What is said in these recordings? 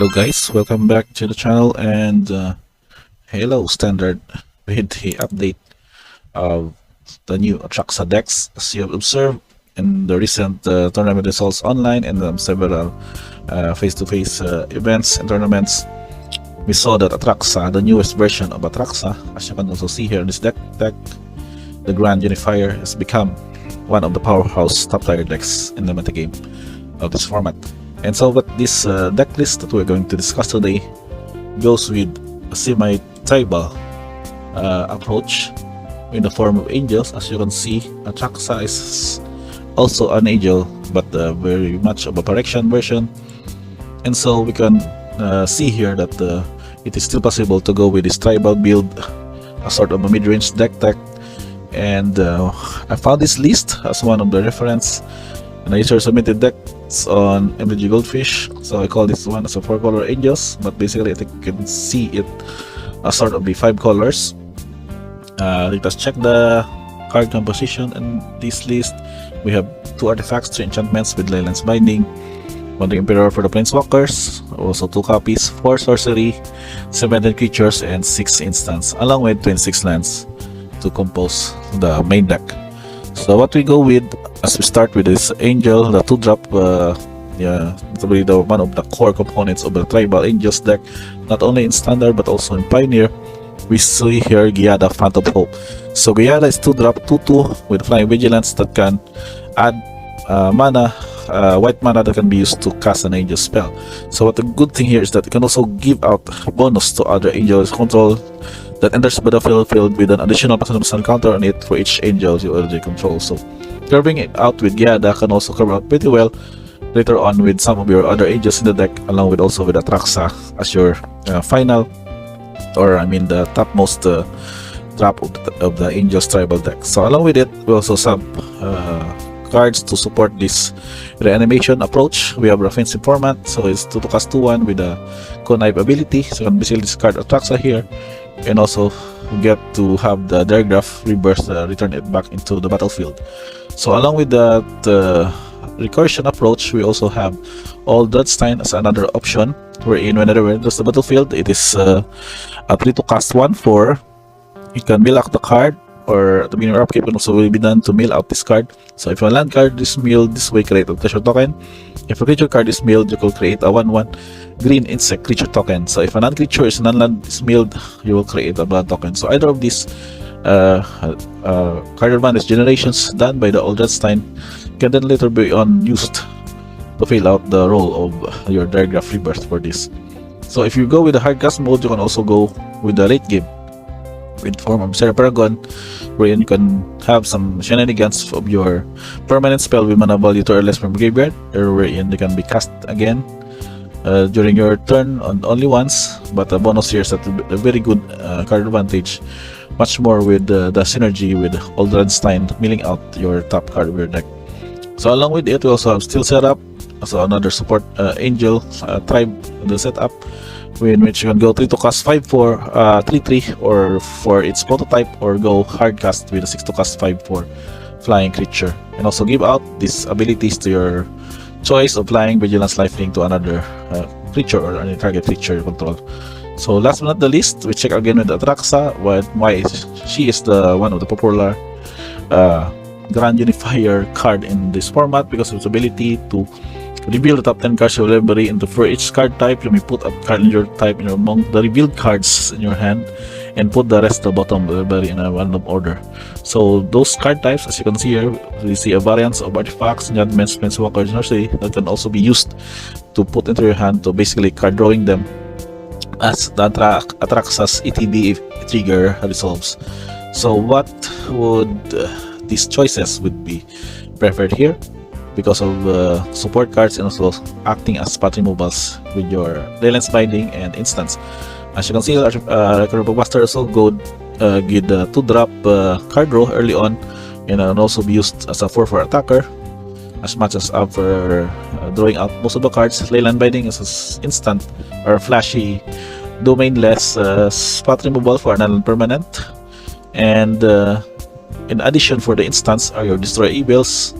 Hello guys, welcome back to the channel and hello standard with the update of the new Atraxa decks. As you have observed in the recent tournament results online and several face-to-face events and tournaments, we saw that Atraxa, the newest version of Atraxa, as you can also see here in this deck, the Grand Unifier, has become one of the powerhouse top tier decks in the metagame of this format. And so what this deck list that we're going to discuss today goes with a semi-tribal approach in the form of angels. As you can see, Atraxa is also an angel, but very much of a correction version. And so we can see here that it is still possible to go with this tribal build, a sort of a mid-range deck. And I found this list as one of the reference, and I usually submitted decks on MTG Goldfish, so I call this one as a 4-color angels, but basically I think you can see it as sort of the 5 colors. Let us check the card composition in this list. We have 2 artifacts, 3 enchantments with Leyland's Binding, 1 the Emperor for the Planeswalkers, also 2 copies, 4 sorcery, 7 creatures, and 6 instants, along with 26 lands to compose the main deck. So what we go with, as we start with this angel, the 2-drop, probably the one of the core components of the tribal angels deck, not only in standard but also in pioneer. We see here Giada, Phantom Hope. So Giada is 2-drop 2/2 with flying vigilance that can add mana, white mana that can be used to cast an angel spell. So what the good thing here is that it can also give out bonus to other angels control that enters the battlefield with an additional +1 counter on it for each angel you already control. So curving it out with Giada can also curve out pretty well later on with some of your other angels in the deck, along with also with Atraxa as your final, or I mean the topmost drop of the angels tribal deck. So along with it, we also have cards to support this reanimation approach. We have Raffine's Informant, so it's 2 to cast 2/1 with a connive ability, so you can basically discard Atraxa here and also get to have the Diregraph Rebirth, return it back into the battlefield. So along with that recursion approach, we also have All Bloodstein as another option, wherein whenever it enters the battlefield, it is a 3 to cast 1/4. You can mill out the card, or at the beginning of upkeep can also will be done to mill out this card. So if a land card is milled this way, create a treasure token. If a creature card is milled, you can create a 1/1 green insect creature token. So if a non-creature is non-land is milled, you will create a blood token. So either of these card advantage generations done by the Old Redstein can then later be used to fill out the role of your Diregraph Rebirth for this. So if you go with the hard cast mode, you can also go with the late game with form of Serra Paragon, wherein you can have some shenanigans of your permanent spell with mana value 2 or less from graveyard, or wherein they can be cast again during your turn on only once, but the bonus here is that a very good card advantage, much more with the synergy with Old Redstein milling out your top card of your deck. So along with it, we also have Steel Setup, also another support angel tribe the setup, in which you can go 3 to cast 5/4, 3/3, or for its prototype, or go hard cast with a 6 to cast 5/4 flying creature, and also give out these abilities to your choice of flying, vigilance, lifelink to another creature or any target creature you control. So last but not the least, we check again with Atraxa why she is the one of the popular Grand Unifier card in this format, because of its ability to reveal the top 10 cards of your library, and for each card type you may put a card in your type among the revealed cards in your hand, and put the rest at the bottom of the library in a random order. So those card types, as you can see here, we see a variance of artifacts, enchantments, planeswalkers, nursery that can also be used to put into your hand to basically card drawing them as the Atraxa's ETB trigger resolves. So what would these choices would be preferred here, because of support cards and also acting as path removals with your Leyland's Binding and instants. As you can see, Record Buster also give the 2-drop card draw early on, and also be used as a 4/4 attacker, as much as after drawing out most of the cards. Leyland Binding is an instant or flashy domainless spot removal for an permanent, and in addition for the instants are your Destroy Evils,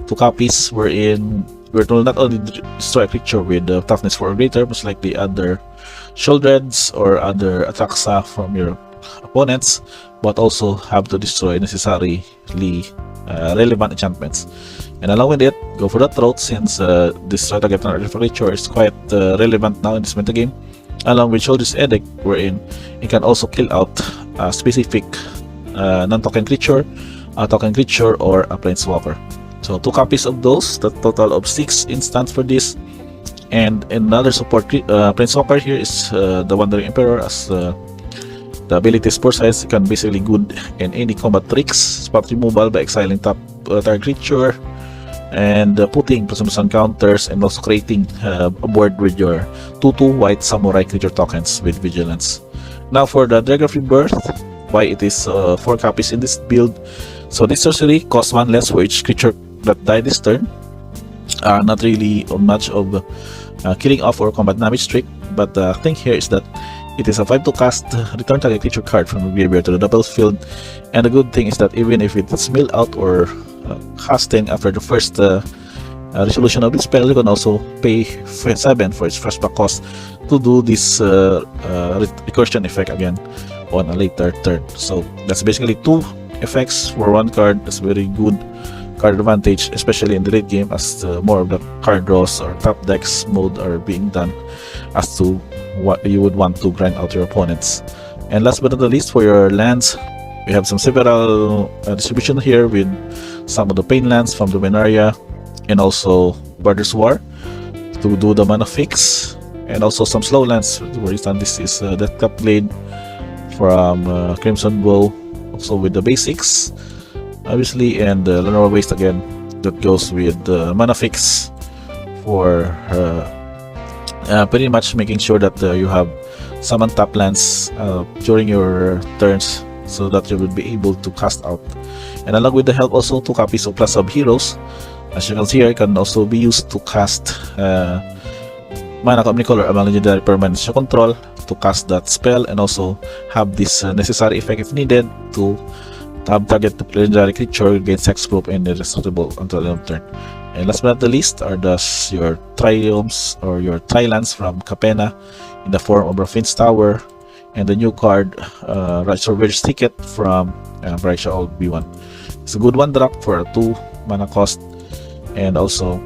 2 copies, wherein where it will not only destroy a creature with toughness 4 or greater, most likely other Shouldreds or other Atraxa from your opponents, but also have to destroy necessarily relevant enchantments. And along with it, go for the throat, since destroy target creature is quite relevant now in this metagame, along with Shouldreds Edict, wherein it can also kill out a specific non-token creature, a token creature, or a planeswalker. So 2 copies of those, the total of 6 instants for this. And another support planeswalker here is the Wandering Emperor, as the ability Spore Size can basically good in any combat tricks, spot removal by exiling top target creature, and putting +1 counters, and also creating a board with your 2/2 white samurai creature tokens with vigilance. Now for the Dragon of Rebirth, why it is 4 copies in this build. So this sorcery costs 1 less for each creature that died this turn. Not really much of killing off or combat damage trick, but the thing here is that it is a 5 to cast, return target creature card from the graveyard to the battlefield. And the good thing is that even if it's milled out or casting after the first resolution of the spell, you can also pay 7 for its flashback cost to do this recursion effect again on a later turn. So that's basically 2 effects for 1 card. That's very good card advantage, especially in the late game, as more of the card draws or top decks mode are being done as to what you would want to grind out your opponents. And last but not the least, for your lands, we have some several distribution here with some of the pain lands from the Venaria, and also Brothers War to do the mana fix, and also some slow lands. For instance, this is Death Cup Blade from Crimson Bow, also with the basics obviously, and Lenora Waste again, that goes with the mana fix for pretty much making sure that you have some untap lands during your turns, so that you will be able to cast out. And along with the help, also 2 copies of Plus Sub Heroes. As you can see here, it can also be used to cast mana Omnicolor among legendary permanents you control, to cast that spell, and also have this necessary effect if needed to have target legendary creature gains hexproof and indestructible until the end of turn. And last but not the least are thus your Triumphs or your Trilands from Capena in the form of Raffin's Tower, and the new card Reservoir's Ticket from Atraxa Old B1. It's a good 1 drop for a 2 mana cost, and also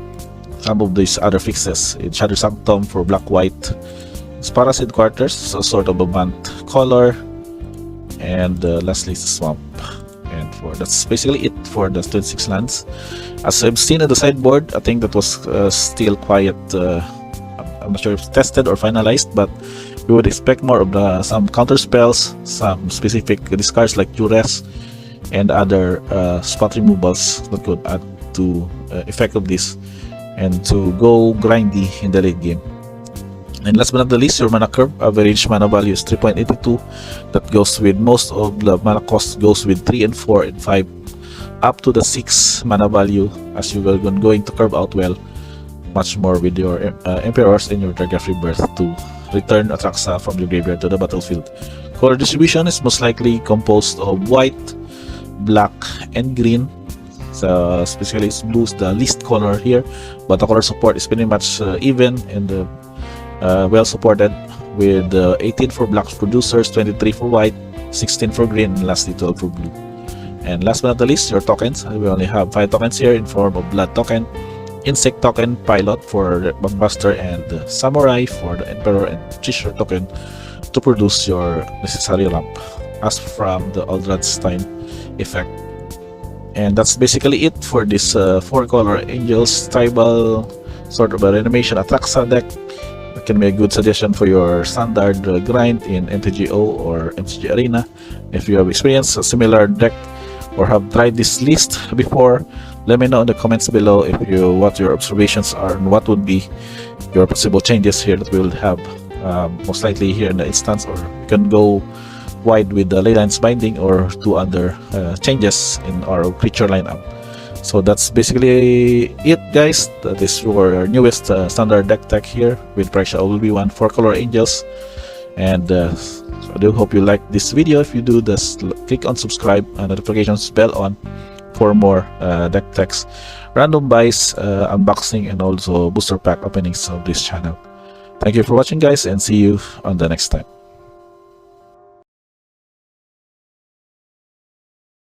some of these other fixes in Shadow Sanctum for black-white, Parasite Quarters, so sort of a band color, and lastly Swamp. And that's basically it for the 26 lands. As I've seen at the sideboard, I think that was still quite I'm not sure if tested or finalized, but we would expect more of some counter spells, some specific discards like Duress, and other spot removals that could add to effect of this, and to go grindy in the late game. And last but not the least, your mana curve average mana value is 3.82. That goes with most of the mana cost goes with 3 and 4 and 5 up to the 6 mana value, as you are going to curve out well much more with your Emperors and your Dragon of Rebirth to return Atraxa from your graveyard to the battlefield. Color distribution is most likely composed of white, black, and green. So specifically blue is the least color here, but the color support is pretty much even and well supported, with 18 for black producers, 23 for white, 16 for green, and lastly 12 for blue. And last but not the least, your tokens. We only have 5 tokens here in form of Blood token, Insect token, Pilot for Buster, and Samurai for the Emperor, and Treasure token to produce your necessary ramp as from the Aldradstein effect. And that's basically it for this 4-color Angels Tribal sort of a reanimation Atraxa deck. It can be a good suggestion for your standard grind in MTGO or MTG Arena. If you have experienced a similar deck or have tried this list before, let me know in the comments below what your observations are and what would be your possible changes here that we will have most likely here in the instance, or you can go wide with the Leyline's Binding or 2 other changes in our creature lineup. So that's basically it, guys. That is your newest standard deck tech here with Atraxa OLB1 4-color Angels. And I do hope you like this video. If you do, just click on subscribe and notifications bell on for more deck techs, random buys, unboxing, and also booster pack openings of this channel. Thank you for watching, guys, and see you on the next time.